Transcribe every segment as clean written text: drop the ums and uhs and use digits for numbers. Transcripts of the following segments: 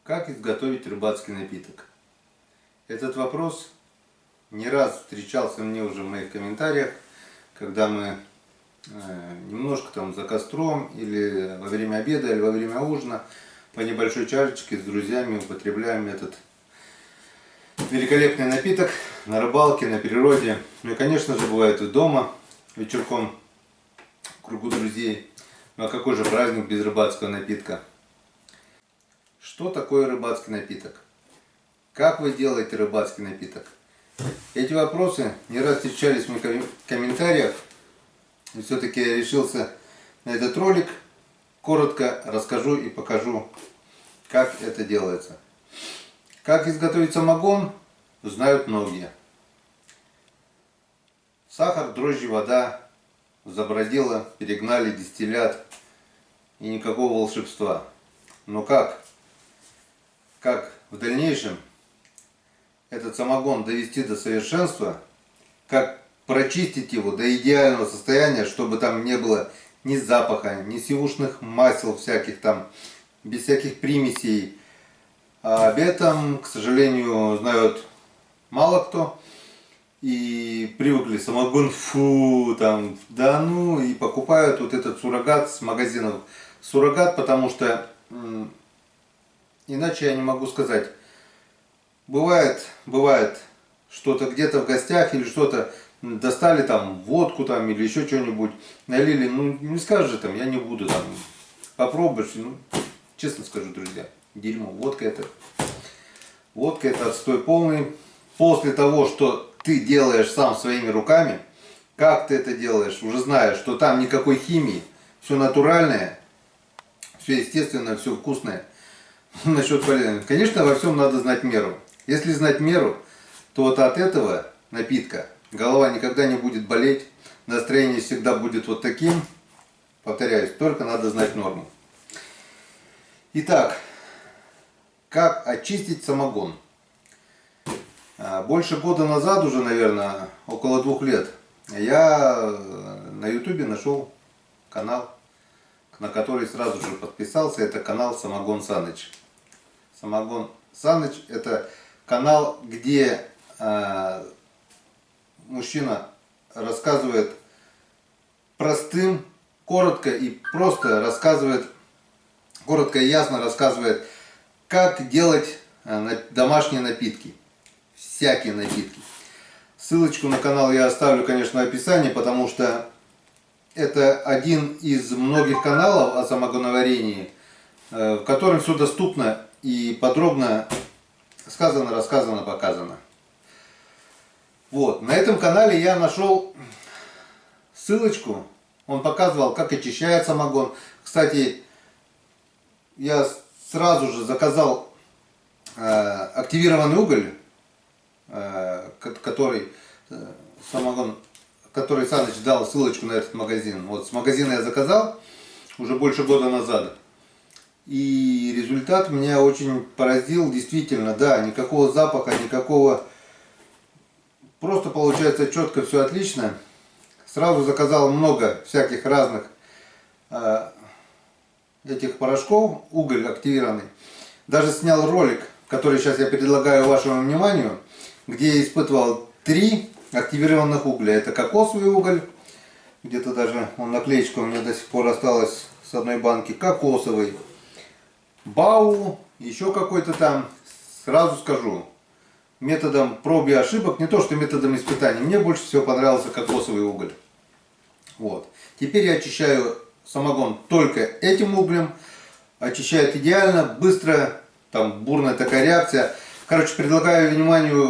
Как изготовить рыбацкий напиток? Этот вопрос не раз встречался мне уже в моих комментариях, когда мы немножко там за костром, или во время обеда, или во время ужина по небольшой чашечке с друзьями употребляем этот великолепный напиток на рыбалке, на природе. Ну и, конечно же, бывает и дома, вечерком, в кругу друзей. Ну а какой же праздник без рыбацкого напитка? Что такое рыбацкий напиток? Как вы делаете рыбацкий напиток? Эти вопросы не раз встречались в моих комментариях. И все-таки я решился на этот ролик. Коротко расскажу и покажу, как это делается. Как изготовить самогон, знают многие. Сахар, дрожжи, вода, забродило, перегнали, дистиллят и никакого волшебства. Но как в дальнейшем этот самогон довести до совершенства, как прочистить его до идеального состояния, чтобы там не было ни запаха, ни сивушных масел всяких там, без всяких примесей. А об этом, к сожалению, знают мало кто. И привыкли самогон, фу, там, да ну, и покупают вот этот суррогат с магазинов. Суррогат, потому что, иначе я не могу сказать. Бывает что-то где-то в гостях или что-то достали там водку там или еще что-нибудь налили, ну не скажешь же там, я не буду там, попробуешь, ну, честно скажу, друзья, дерьмо, водка это отстой полный. После того, что ты делаешь сам своими руками, как ты это делаешь, уже знаешь, что там никакой химии, все натуральное, все естественное, все вкусное. Насчет полезного, конечно, во всем надо знать меру. Если знать меру, то вот от этого напитка голова никогда не будет болеть, настроение всегда будет вот таким. Повторяюсь, только надо знать норму. Итак, как очистить самогон? Больше года назад, уже, наверное, около 2 лет, я на ютубе нашел канал, на который сразу же подписался. Это канал Самогон Саныч. Самогон Саныч — это канал, где мужчина рассказывает простым, коротко и просто рассказывает, коротко и ясно рассказывает, как делать домашние напитки, всякие напитки. Ссылочку на канал я оставлю, конечно, в описании, потому что это один из многих каналов о самогоноварении, в котором все доступно и подробно сказано, рассказано, показано. Вот, на этом канале я нашел ссылочку. Он показывал, как очищает самогон. Кстати, я сразу же заказал активированный уголь, который Саныч дал ссылочку на этот магазин. Вот с магазина я заказал уже больше года назад. И результат меня очень поразил, действительно, да, никакого запаха, никакого, просто получается четко, все отлично. Сразу заказал много всяких разных этих порошков, уголь активированный. Даже снял ролик, который сейчас я предлагаю вашему вниманию, где я испытывал 3 активированных угля. Это кокосовый уголь, где-то даже наклеечка у меня до сих пор осталась с одной банки, кокосовый. БАУ, еще какой-то там, сразу скажу, методом проб и ошибок, не то что методом испытаний, мне больше всего понравился кокосовый уголь. Вот. Теперь я очищаю самогон только этим углем, очищает идеально, быстро, там бурная такая реакция. Короче, предлагаю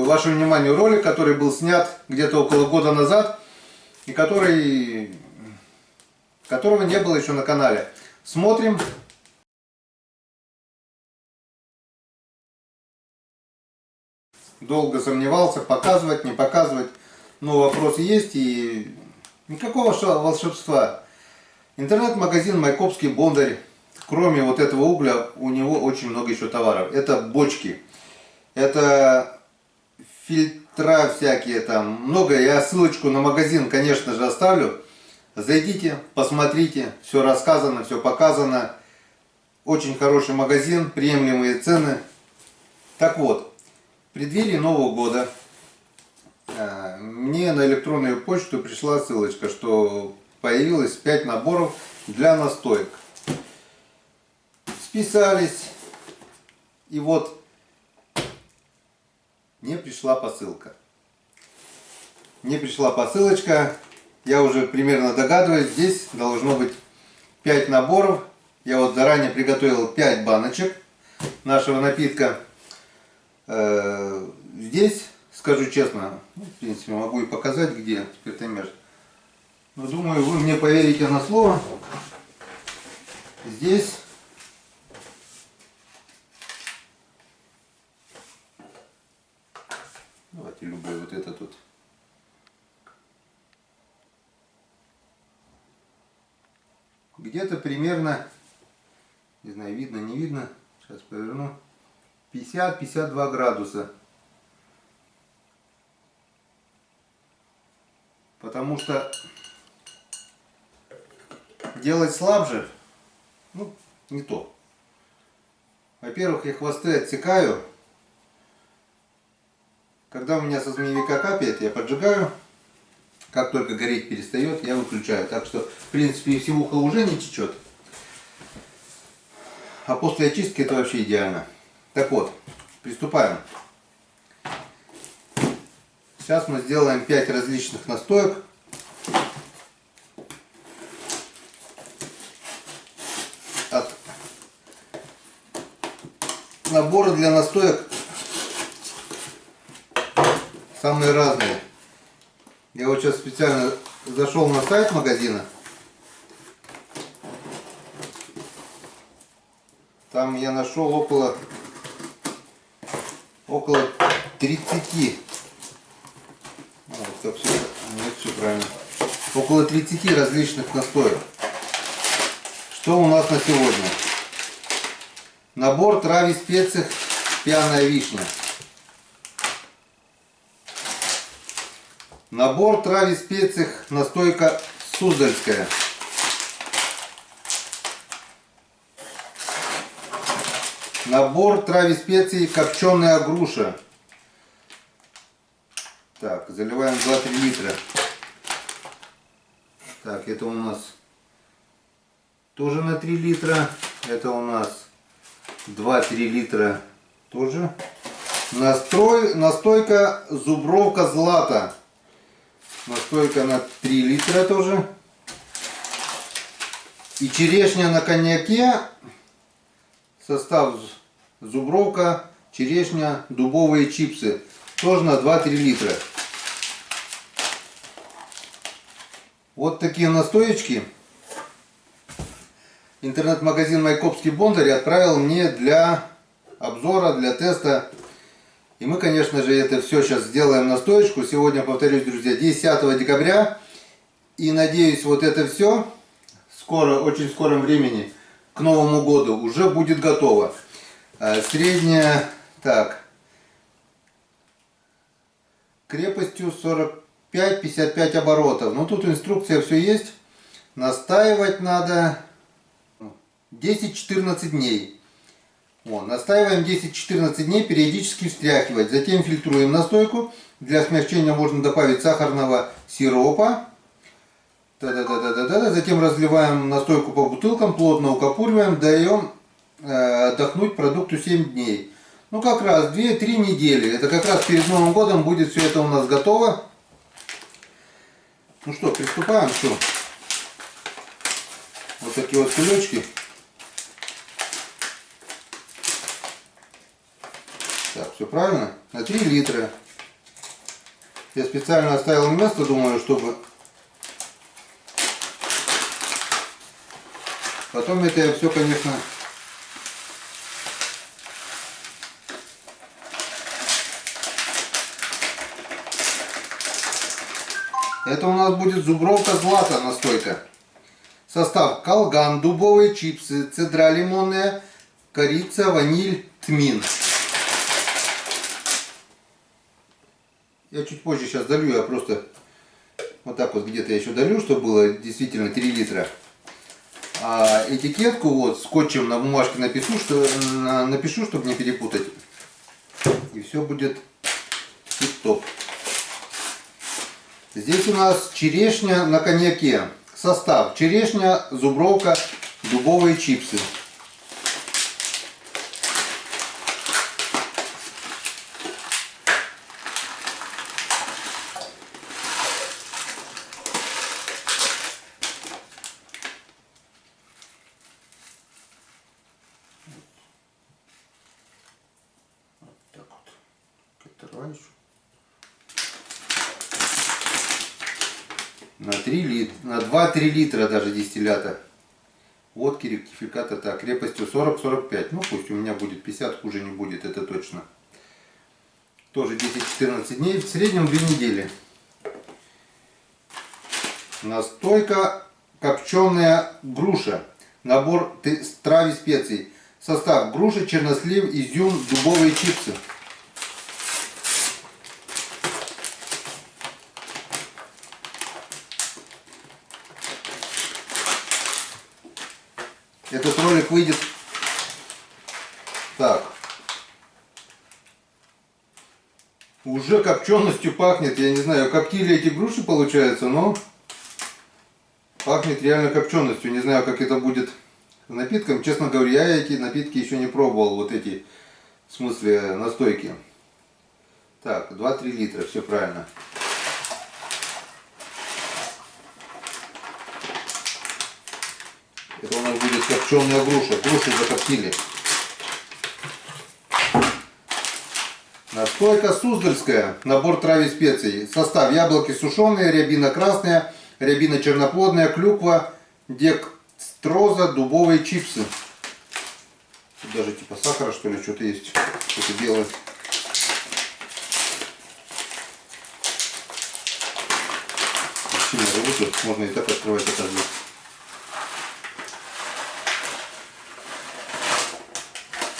вашему вниманию ролик, который был снят где-то около года назад, и которого не было еще на канале. Смотрим. Долго сомневался, показывать, не показывать, но вопрос есть, и никакого волшебства. Интернет-магазин Майкопский Бондарь, кроме вот этого угля, у него очень много еще товаров. Это бочки, это фильтра всякие там, много. Я ссылочку на магазин, конечно же, оставлю. Зайдите, посмотрите, все рассказано, все показано. Очень хороший магазин, приемлемые цены. Так вот, в преддверии Нового года мне на электронную почту пришла ссылочка, что появилось 5 наборов для настоек. Списались, и вот мне пришла посылка. Мне пришла посылочка, я уже примерно догадываюсь, здесь должно быть 5 наборов. Я вот заранее приготовил 5 баночек нашего напитка. Здесь, скажу честно, в принципе могу и показать, где спиртомер. Но думаю, вы мне поверите на слово. Здесь давайте любой вот этот вот. Где-то примерно, не знаю, видно, не видно, сейчас поверну, 50-52 градуса. Потому что делать слабже, ну, не то. Во-первых, я хвосты отсекаю. Когда у меня со змеевика капает, я поджигаю. Как только гореть перестает, я выключаю. Так что, в принципе, сивуха уже не течет. А после очистки это вообще идеально. Так вот, приступаем. Сейчас мы сделаем 5 различных настоек. Наборы для настоек самые разные. Я вот сейчас специально зашел на сайт магазина. Там я нашел около 30. Вот, как все, нет, все правильно. Около 30 различных настоек. Что у нас на сегодня? Набор трав и специй пьяная вишня. Набор трав и специй настойка суздальская. Набор трав и специй копченая груша. Так, заливаем 2-3 литра. Так, это у нас тоже на 3 литра. Это у нас 2-3 литра тоже. Настойка зубровка злата. Настойка на 3 литра тоже. И черешня на коньяке. Состав зубровка, черешня, дубовые чипсы. Тоже на 2-3 литра. Вот такие настоечки. Интернет-магазин Майкопский Бондарь отправил мне для обзора, для теста. И мы, конечно же, это все сейчас сделаем настоечку. Сегодня, повторюсь, друзья, 10 декабря. И надеюсь, вот это все скоро, очень скором времени, к Новому году уже будет готово. Средняя, так, крепостью 45-55 оборотов. Ну, тут инструкция все есть. Настаивать надо 10-14 дней. Вот, настаиваем 10-14 дней, периодически встряхивать. Затем фильтруем настойку. Для смягчения можно добавить сахарного сиропа. Затем разливаем настойку по бутылкам, плотно укапуриваем, даем отдохнуть продукту 7 дней. Ну, как раз 2-3 недели. Это как раз перед Новым годом будет все это у нас готово. Ну что, приступаем. Все. Вот такие вот кулечки. Так, все правильно? На 3 литра. Я специально оставил место, думаю, чтобы потом это я все, конечно, это у нас будет зубровка злата настойка. Состав: колган, дубовые чипсы, цедра лимонная, корица, ваниль, тмин. Я чуть позже сейчас долью, я просто вот так вот где-то еще долью, чтобы было действительно 3 литра. А этикетку вот скотчем на бумажке напишу, чтобы не перепутать. И все будет тип-топ. Здесь у нас черешня на коньяке. Состав: черешня, зубровка, дубовые чипсы. На 2-3 литра даже дистиллята водки ректификата, так, крепостью 40-45. Ну пусть у меня будет 50, хуже не будет, это точно. Тоже 10-14 дней, в среднем 2 недели. Настойка копченая груша. Набор трав и специй. Состав: груша, чернослив, изюм, дубовые чипсы. Этот ролик выйдет так. Уже копченостью пахнет. Я не знаю, коптили эти груши, получается, но пахнет реально копченостью. Не знаю, как это будет с напитком. Честно говоря, я эти напитки еще не пробовал. Вот эти, в смысле, настойки. Так, 2-3 литра, все правильно. Это у нас будет копченая груша. Груши закоптили. Настойка суздальская. Набор трав и специй. Состав: яблоки сушеные, рябина красная, рябина черноплодная, клюква, декстроза, дубовые чипсы. Тут даже типа сахара, что ли, что-то есть. Что-то белое. Можно и так открывать, оказывается.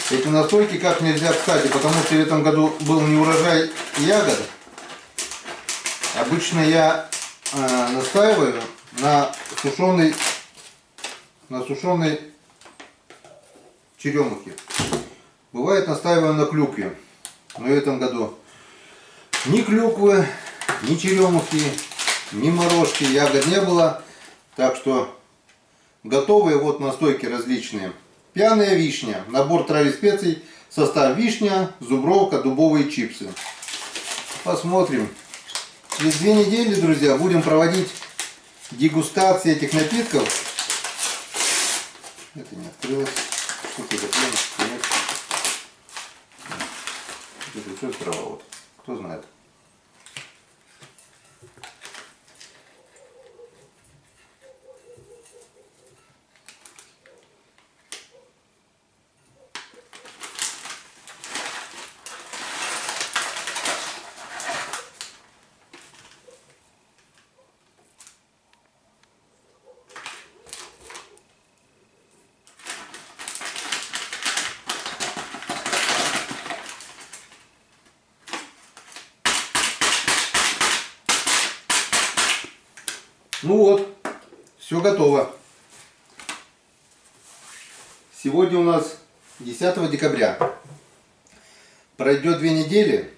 Эти настойки как нельзя кстати, потому что в этом году был не урожай ягод. Обычно я настаиваю на сушеной черемухе. Бывает, настаиваю на клюкве. Но в этом году ни клюквы, ни черемухи, ни морожки, ягод не было. Так что готовые вот настойки различные. Пьяная вишня. Набор трав и специй. Состав: вишня, зубровка, дубовые чипсы. Посмотрим. Через 2 недели, друзья, будем проводить дегустации этих напитков. Это не открылось. Что-то закрылось. Это все трава. Вот. Кто знает. Ну вот, все готово. Сегодня у нас 10 декабря. Пройдет 2 недели.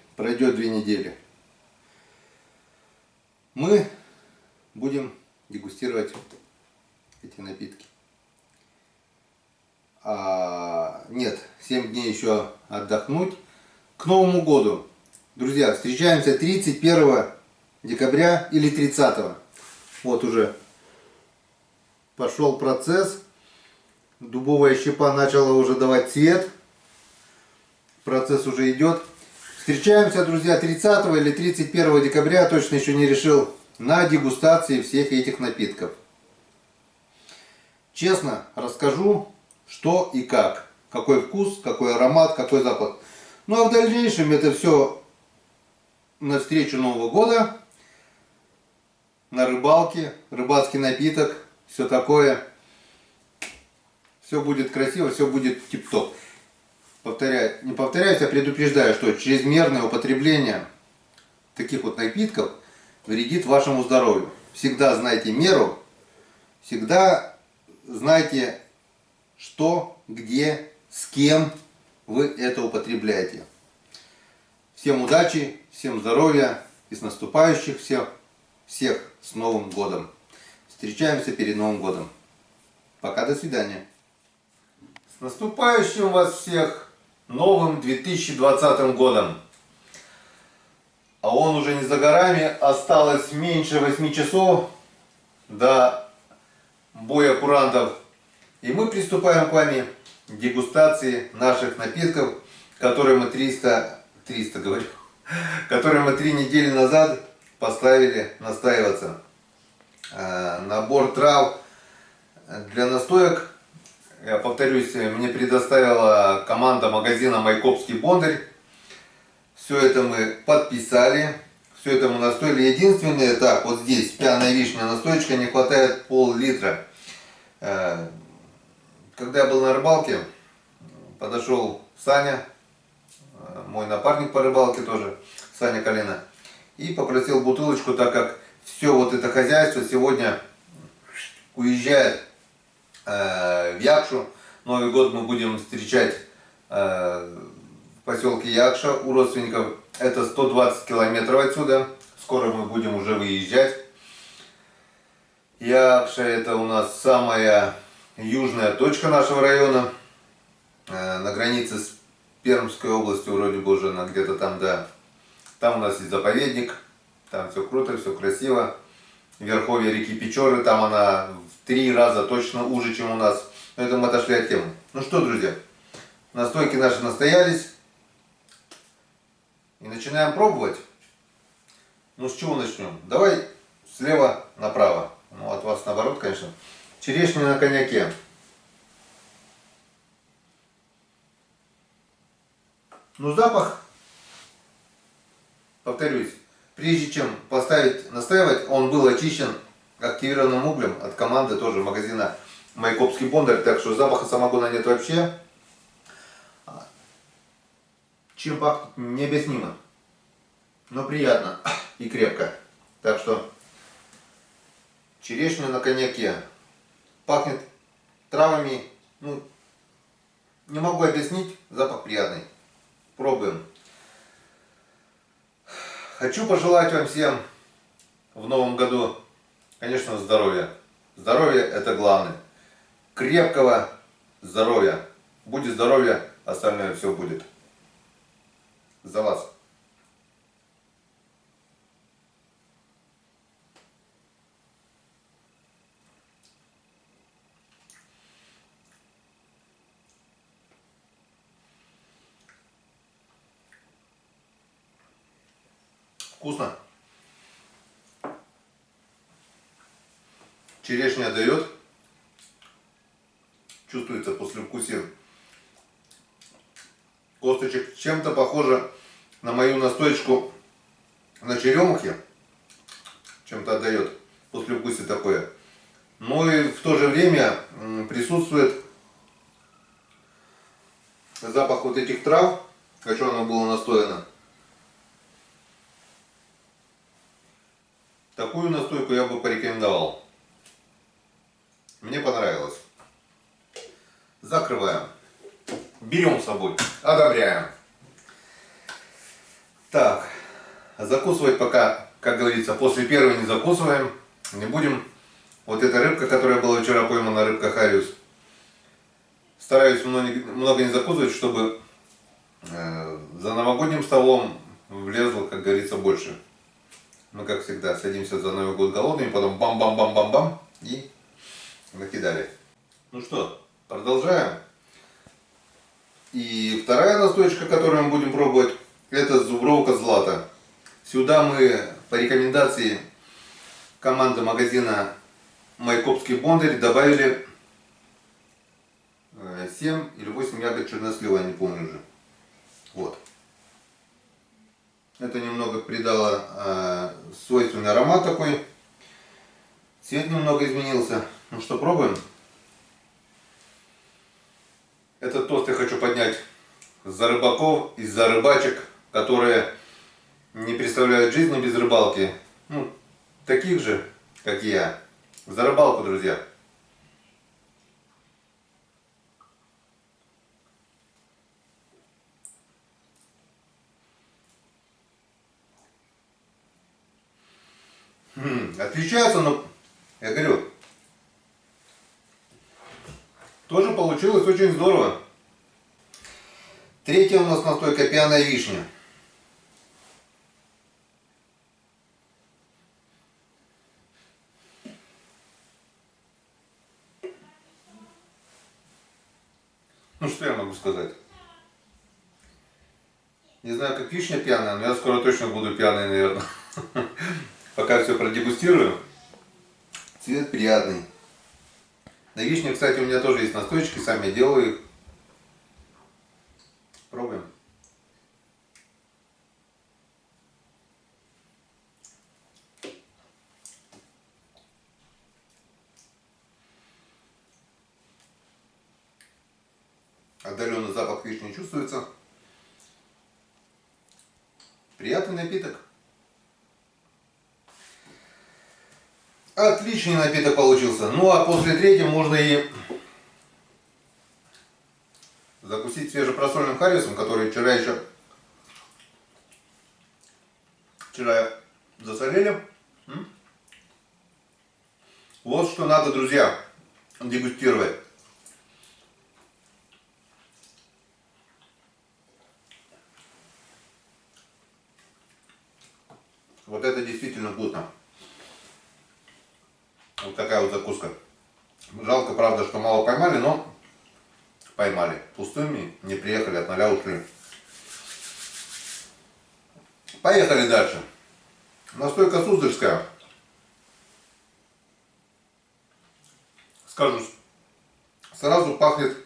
Мы будем дегустировать эти напитки. Нет, 7 дней еще отдохнуть. К Новому году. Друзья, встречаемся 31 декабря или 30. Вот уже пошел процесс. Дубовая щепа начала уже давать цвет. Процесс уже идет. Встречаемся, друзья, 30 или 31 декабря, точно еще не решил, на дегустации всех этих напитков. Честно расскажу, что и как. Какой вкус, какой аромат, какой запах. Ну а в дальнейшем это все навстречу Нового года. На рыбалке, рыбацкий напиток, все такое. Все будет красиво, все будет тип-топ. Не повторяюсь, а предупреждаю, что чрезмерное употребление таких вот напитков вредит вашему здоровью. Всегда знайте меру, всегда знайте, что, где, с кем вы это употребляете. Всем удачи, всем здоровья и с наступающих всех с Новым годом. Встречаемся перед Новым годом. Пока, до свидания. С наступающим вас всех новым 2020 годом. А он уже не за горами, осталось меньше 8 часов до боя курантов. И мы приступаем к вами к дегустации наших напитков, которые мы 3 недели назад поставили настаиваться. Набор трав для настоек, я повторюсь, мне предоставила команда магазина Майкопский Бондарь. Все это мы подписали, все это мы настоили. Единственное, так, вот здесь пьяная вишня настоечка, не хватает пол-литра. Когда я был на рыбалке, подошел Саня, мой напарник по рыбалке тоже, Саня Калина, и попросил бутылочку, так как все вот это хозяйство сегодня уезжает в Якшу. Новый год мы будем встречать в поселке Якша у родственников. Это 120 километров отсюда. Скоро мы будем уже выезжать. Якша — это у нас самая южная точка нашего района. На границе с Пермской областью, вроде бы уже где-то там, да. Там у нас есть заповедник. Там все круто, все красиво. Верховье реки Печоры, там она в 3 раза точно уже, чем у нас. Но это мы отошли от темы. Ну что, друзья, настойки наши настоялись. И начинаем пробовать. Ну с чего начнем? Давай слева направо. Ну от вас наоборот, конечно. Черешня на коньяке. Ну запах, повторюсь, прежде чем настаивать, он был очищен активированным углем от команды тоже магазина Майкопский Бондарь. Так что запаха самогона нет вообще. Чем пахнет, необъяснимо. Но приятно и крепко. Так что черешня на коньяке. Пахнет травами. Ну, не могу объяснить, запах приятный. Пробуем. Хочу пожелать вам всем в новом году, конечно, здоровья. Здоровье — это главное. Крепкого здоровья. Будет здоровье, остальное все будет. За вас. Вкусно. Черешня дает. Чувствуется послевкусие косточек. Чем-то похоже на мою настоечку на черемухе. Чем-то отдает послевкусие такое. Но и в то же время присутствует запах вот этих трав. Хочу, оно было настояно. Такую настойку я бы порекомендовал. Мне понравилось. Закрываем. Берем с собой. Одобряем. Так. Закусывать пока, как говорится, после первой не закусываем. Не будем. Вот эта рыбка, которая была вчера поймана, рыбка Хариус. Стараюсь много не закусывать, чтобы за новогодним столом влезло, как говорится, больше. Мы, как всегда, садимся за Новый год голодными, потом бам-бам-бам-бам-бам и накидали. Ну что, продолжаем. И вторая настоечка, которую мы будем пробовать, это зубровка злата. Сюда мы по рекомендации команды магазина Майкопский Бондарь добавили 7 или 8 ягод чернослива, я не помню уже. Вот. Это немного придало свойственный аромат такой. Цвет немного изменился. Ну что, пробуем? Этот тост я хочу поднять за рыбаков и за рыбачек, которые не представляют жизни без рыбалки. Ну, таких же, как я. За рыбалку, друзья. Отличаются, но я говорю, тоже получилось очень здорово. Третья у нас настойка пьяная вишня. Ну что я могу сказать? Не знаю, как вишня пьяная, но я скоро точно буду пьяный, наверное. Пока все продегустирую. Цвет приятный. На вишне, кстати, у меня тоже есть настойчики, сам я делаю их. Пробуем. Отдаленный запах вишни чувствуется. Приятный напиток. Отличный напиток получился. Ну а после третьего можно и закусить свежепросоленным харисом, который вчера засолили. Вот что надо, друзья, дегустировать. Вот это действительно вкусно. Вот такая вот закуска. Жалко, правда, что мало поймали, но поймали. Пустыми не приехали, от нуля ушли. Поехали дальше. Настойка суздальская. Скажу, сразу пахнет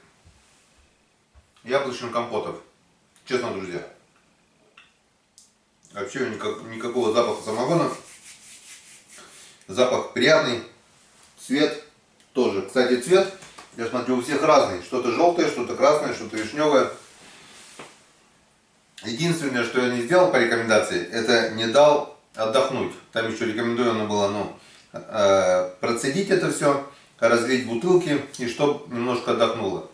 яблочным компотом. Честно, друзья. Вообще никакого запаха самогона. Запах приятный. Цвет тоже. Кстати, цвет, я смотрю, у всех разный. Что-то желтое, что-то красное, что-то вишневое. Единственное, что я не сделал по рекомендации, это не дал отдохнуть. Там еще рекомендовано было, процедить это все, разлить в бутылки и чтобы немножко отдохнуло.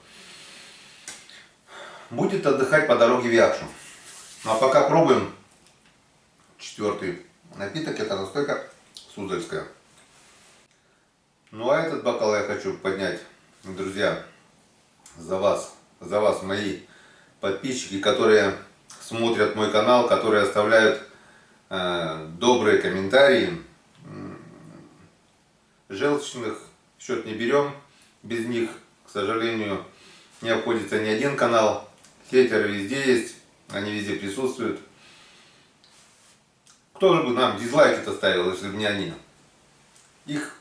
Будет отдыхать по дороге в Якшу. Ну а пока пробуем четвертый напиток. Это настойка суздальская. Ну а этот бокал я хочу поднять, друзья, за вас, мои подписчики, которые смотрят мой канал, которые оставляют добрые комментарии. Желчных в счет не берем, без них, к сожалению, не обходится ни один канал. Хейтеры везде есть, они везде присутствуют. Кто же бы нам дизлайки-то ставил, если бы не они? Их,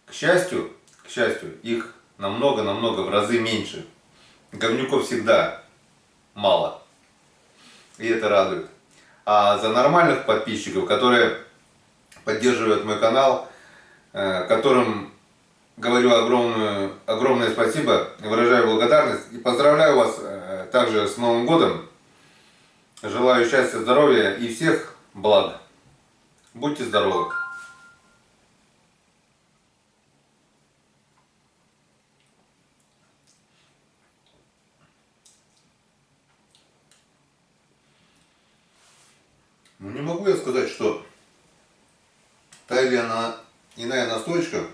к счастью, их намного в разы меньше. Говнюков всегда мало. И это радует. А за нормальных подписчиков, которые поддерживают мой канал, которым говорю огромное спасибо, выражаю благодарность и поздравляю вас также с Новым годом. Желаю счастья, здоровья и всех благ. Будьте здоровы. Ну не могу я сказать, что та или иная настойка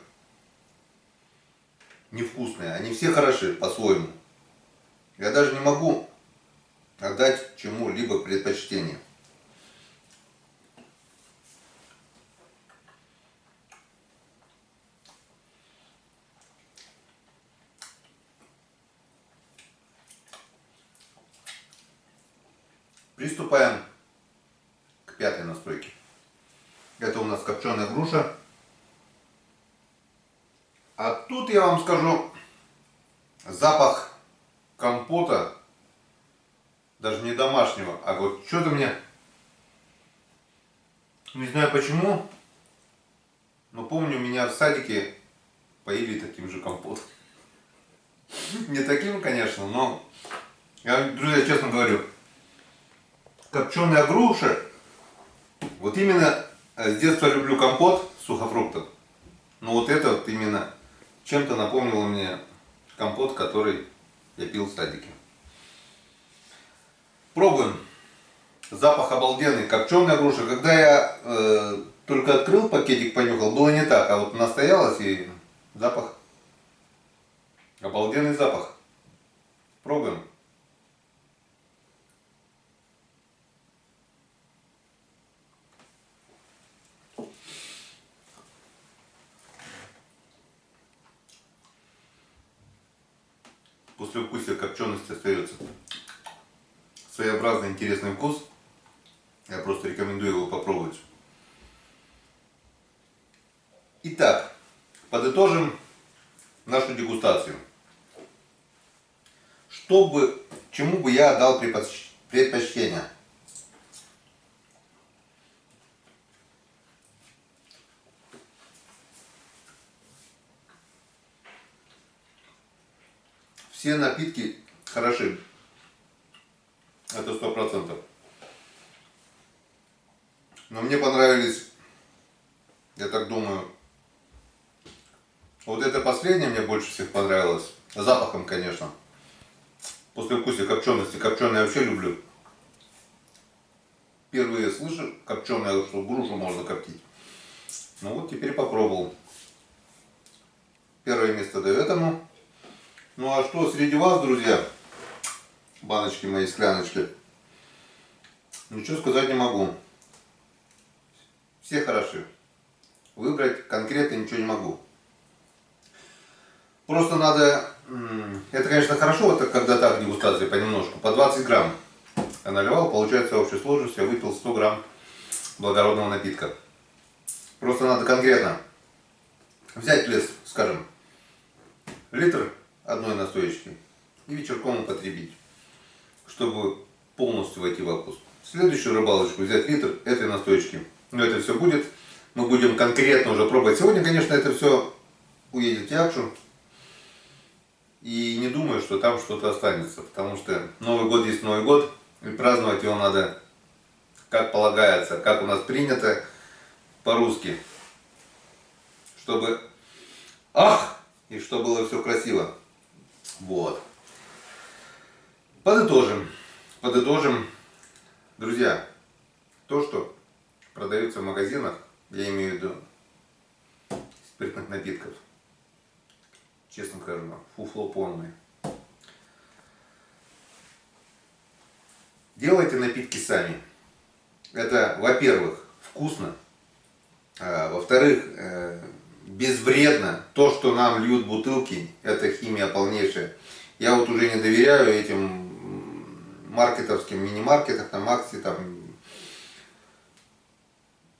невкусная. Они все хороши по-своему. Я даже не могу отдать чему-либо предпочтение. Приступаем к пятой настойке. Это у нас копченая груша. А тут я вам скажу, запах компота, даже не домашнего, а вот что-то мне, не знаю почему, но помню, меня в садике поили таким же компотом. Не таким, конечно, но я, друзья, честно говорю, копченая груша, вот именно с детства люблю компот сухофруктов, но вот это вот именно чем-то напомнило мне компот, который я пил в садике. Пробуем. Запах обалденный, копченая груша. Когда я только открыл пакетик, понюхал, было не так, а вот настоялось и запах. Обалденный запах. Пробуем. Послевкусие копчености остается. Своеобразный интересный вкус. Я просто рекомендую его попробовать. Итак, подытожим нашу дегустацию. Чему бы я дал предпочтение? Все напитки хороши. Это 100%. Но мне понравились, я так думаю, вот это последнее мне больше всех понравилось. Запахом, конечно. Послевкусие копчености. Копченое я вообще люблю. Впервые слышу копченое, что грушу можно коптить. Ну вот теперь попробовал. Первое место даю этому. Ну а что среди вас, друзья, баночки мои, скляночки, ничего сказать не могу. Все хороши. Выбрать конкретно ничего не могу. Просто надо, это конечно хорошо, вот когда так дегустация понемножку, по 20 грамм я наливал, получается в общей сложности я выпил 100 грамм благородного напитка. Просто надо конкретно взять лес, скажем, литр одной настоечки и вечерком употребить, чтобы полностью войти в вкус. Следующую рыбалочку взять литр этой настоечки. Но это все будет. Мы будем конкретно уже пробовать. Сегодня, конечно, это все уедет в Якшу. И не думаю, что там что-то останется. Потому что Новый год есть Новый год. И праздновать его надо как полагается, как у нас принято по-русски. Чтобы... Ах! И чтобы было все красиво. Вот. Подытожим. Друзья, то, что продается в магазинах, я имею в виду спиртных напитков, честно скажу, фуфло полное. Делайте напитки сами. Это, во-первых, вкусно, во-вторых, безвредно. То, что нам льют бутылки, это химия полнейшая. Я вот уже не доверяю этим маркетовским мини-маркетам, там акции, там,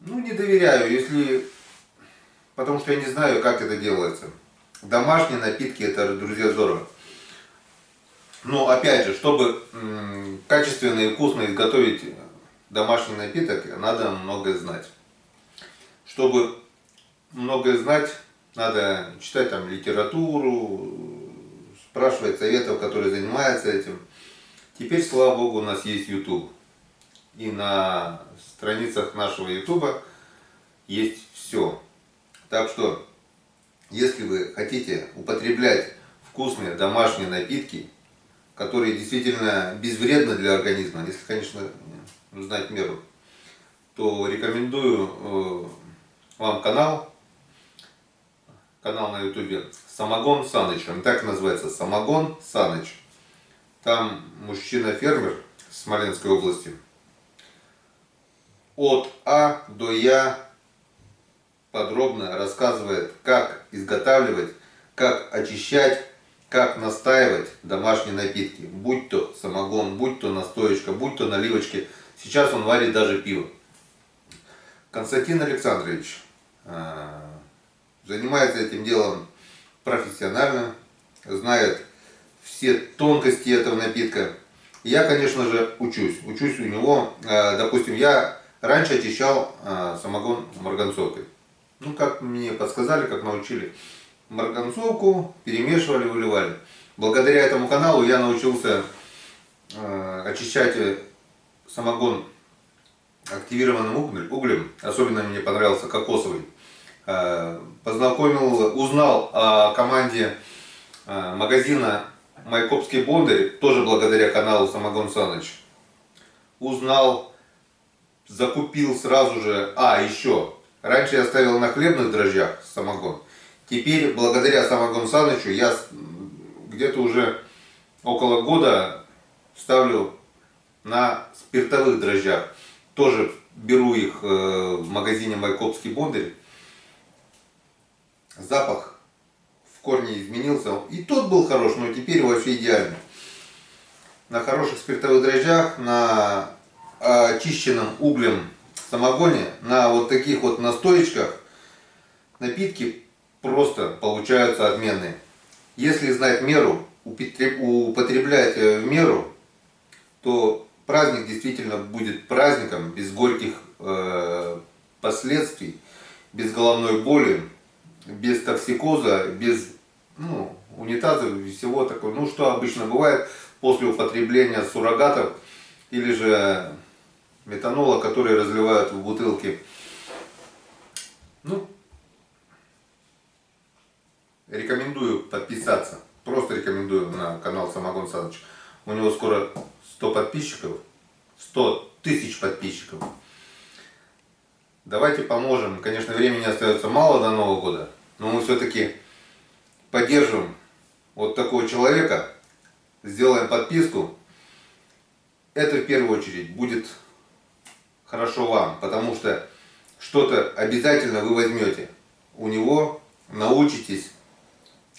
ну не доверяю, если, потому что я не знаю, как это делается. Домашние напитки, это, друзья, здорово. Но опять же, чтобы качественно и вкусно изготовить домашний напиток, надо многое знать. Чтобы многое знать, надо читать там литературу, спрашивать советов, которые занимаются этим. Теперь, слава богу, у нас есть YouTube. И на страницах нашего YouTube есть все. Так что, если вы хотите употреблять вкусные домашние напитки, которые действительно безвредны для организма, если, конечно, знать меру, то рекомендую вам канал на YouTube Самогон Саныч. Он так называется, Самогон Саныч. Там мужчина-фермер с Смоленской области. От А до Я подробно рассказывает, как изготавливать, как очищать, как настаивать домашние напитки. Будь то самогон, будь то настоечка, будь то наливочки. Сейчас он варит даже пиво. Константин Александрович занимается этим делом профессионально, знает все тонкости этого напитка. Я, конечно же, учусь у него. Допустим, я раньше очищал самогон марганцовкой. Ну, как мне подсказали, как научили. Марганцовку перемешивали, выливали. Благодаря этому каналу я научился очищать самогон активированным углем. Особенно мне понравился кокосовый. Узнал о команде магазина Майкопский Бондарь, тоже благодаря каналу Самогон Саныч. Узнал, закупил сразу же, еще Раньше я ставил на хлебных дрожжах самогон. Теперь, благодаря Самогон Санычу, я где-то уже около года ставлю на спиртовых дрожжах. Тоже беру их в магазине Майкопский Бондарь. Запах в корне изменился. И тот был хорош, но теперь вообще идеальный. На хороших спиртовых дрожжах, на очищенном углем самогоне, на вот таких вот настоечках напитки просто получаются отменные. Если знать меру, употреблять в меру, то праздник действительно будет праздником, без горьких последствий, без головной боли, без токсикоза, без унитазов и всего такого. Ну, что обычно бывает после употребления суррогатов или же метанола, который разливают в бутылки. Ну, рекомендую подписаться. Просто рекомендую на канал Самогон Саныч. У него скоро 100 подписчиков. 100 тысяч подписчиков. Давайте поможем. Конечно, времени остается мало до Нового года. Но мы все-таки поддержим вот такого человека. Сделаем подписку. Это в первую очередь будет хорошо вам. Потому что что-то обязательно вы возьмете. У него научитесь.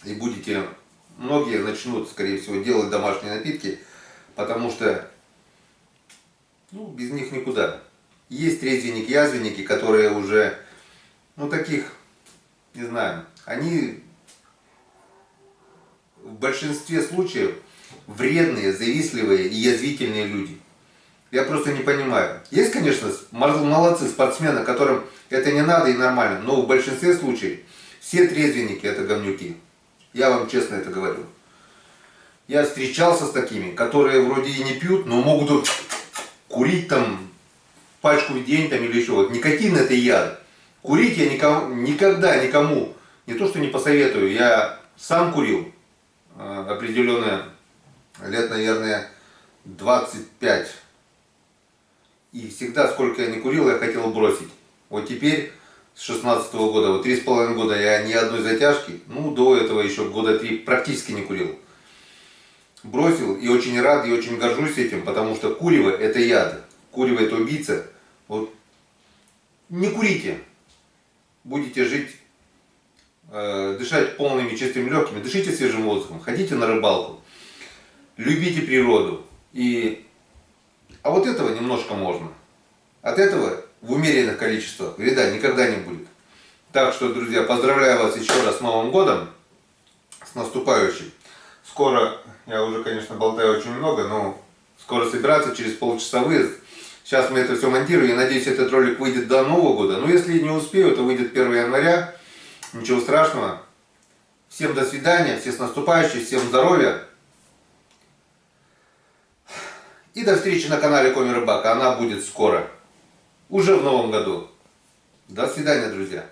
И будете... Многие начнут, скорее всего, делать домашние напитки. Потому что без них никуда. Есть трезвенники, язвенники, которые уже, таких, не знаю, они в большинстве случаев вредные, завистливые и язвительные люди. Я просто не понимаю. Есть, конечно, молодцы спортсмены, которым это не надо и нормально, но в большинстве случаев все трезвенники это говнюки. Я вам честно это говорю. Я встречался с такими, которые вроде и не пьют, но могут курить там пачку в день там, или еще. Вот никотин это яд. Курить я никогда никому не то что не посоветую. Я сам курил определенное лет, наверное, 25. И всегда, сколько я не курил, я хотел бросить. Вот теперь, с 16-го года, вот 3,5 года я ни одной затяжки, до этого еще года 3 практически не курил. Бросил и очень рад, и очень горжусь этим, потому что курево это яд. Курево это убийца. Вот. Не курите. Будете жить, дышать полными чистыми легкими, дышите свежим воздухом, ходите на рыбалку, любите природу. А вот этого немножко можно. От этого в умеренных количествах вреда никогда не будет. Так что, друзья, поздравляю вас еще раз с Новым годом, с наступающим. Скоро, я уже, конечно, болтаю очень много, но скоро собираться, через полчаса выезд. Сейчас мы это все монтируем, я надеюсь, этот ролик выйдет до Нового года. Но если не успею, то выйдет 1 января. Ничего страшного. Всем до свидания, всех с наступающим, всем здоровья. И до встречи на канале Коми Рыбак. Она будет скоро. Уже в новом году. До свидания, друзья.